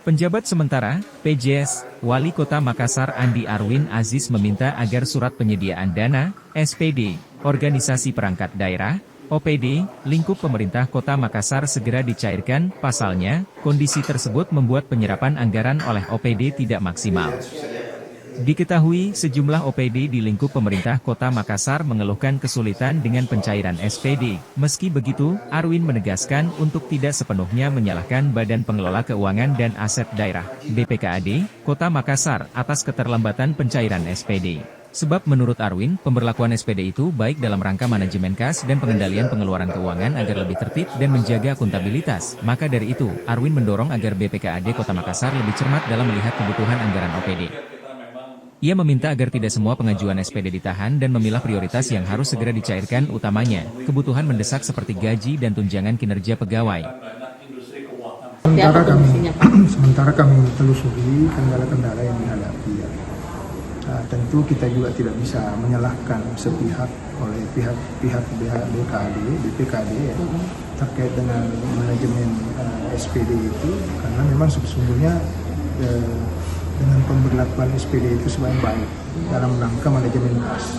Penjabat sementara, PJS, Wali Kota Makassar Andi Arwin Aziz meminta agar surat penyediaan dana, SPD, Organisasi Perangkat Daerah, OPD, lingkup pemerintah Kota Makassar segera dicairkan, pasalnya, kondisi tersebut membuat penyerapan anggaran oleh OPD tidak maksimal. Diketahui, sejumlah OPD di lingkup pemerintah Kota Makassar mengeluhkan kesulitan dengan pencairan SPD. Meski begitu, Arwin menegaskan untuk tidak sepenuhnya menyalahkan Badan Pengelola Keuangan dan Aset Daerah, BPKAD, Kota Makassar, atas keterlambatan pencairan SPD. Sebab menurut Arwin, pemberlakuan SPD itu baik dalam rangka manajemen kas dan pengendalian pengeluaran keuangan agar lebih tertib dan menjaga akuntabilitas. Maka dari itu, Arwin mendorong agar BPKAD Kota Makassar lebih cermat dalam melihat kebutuhan anggaran OPD. Ia meminta agar tidak semua pengajuan SPD ditahan dan memilah prioritas yang harus segera dicairkan, utamanya kebutuhan mendesak seperti gaji dan tunjangan kinerja pegawai. Sementara kami telusuri kendala-kendala yang dihadapi. Tentu kita juga tidak bisa menyalahkan sepihak oleh pihak BPKAD terkait dengan manajemen SPD itu, karena memang sesungguhnya dengan pemberlakuan SPD itu sebaik baik dalam rangka manajemen kas,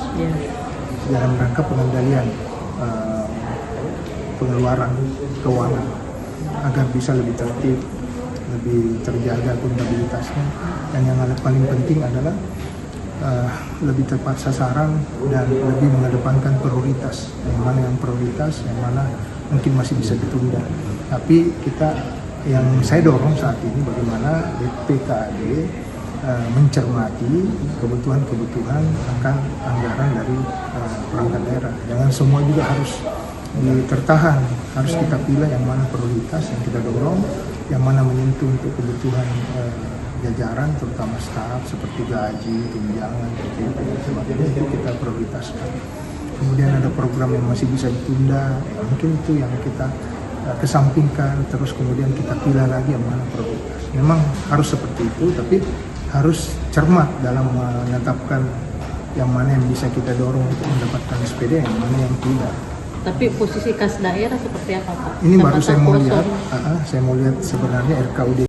dalam rangka pengendalian pengeluaran keuangan agar bisa lebih tertib, lebih terjaga akuntabilitasnya, dan yang paling penting adalah lebih tepat sasaran dan lebih mengedepankan prioritas, yang mana yang prioritas, yang mana mungkin masih bisa ditunda. Tapi yang saya dorong saat ini bagaimana BPKAD mencermati kebutuhan akan anggaran dari perangkat daerah. Jangan semua juga harus tertahan, harus kita pilih yang mana prioritas yang kita dorong, yang mana menyentuh untuk kebutuhan jajaran, terutama staf seperti gaji, tunjangan, sebagainya, itu kita prioritaskan. Kemudian ada program yang masih bisa ditunda, ya mungkin itu yang kita kesampingkan, terus kemudian kita pilih lagi yang mana prioritas. Memang harus seperti itu, tapi harus cermat dalam menetapkan yang mana yang bisa kita dorong untuk mendapatkan SPD, yang mana yang tidak. Tapi posisi kas daerah seperti apa, Pak? Ini baru saya mau lihat sebenarnya RKUD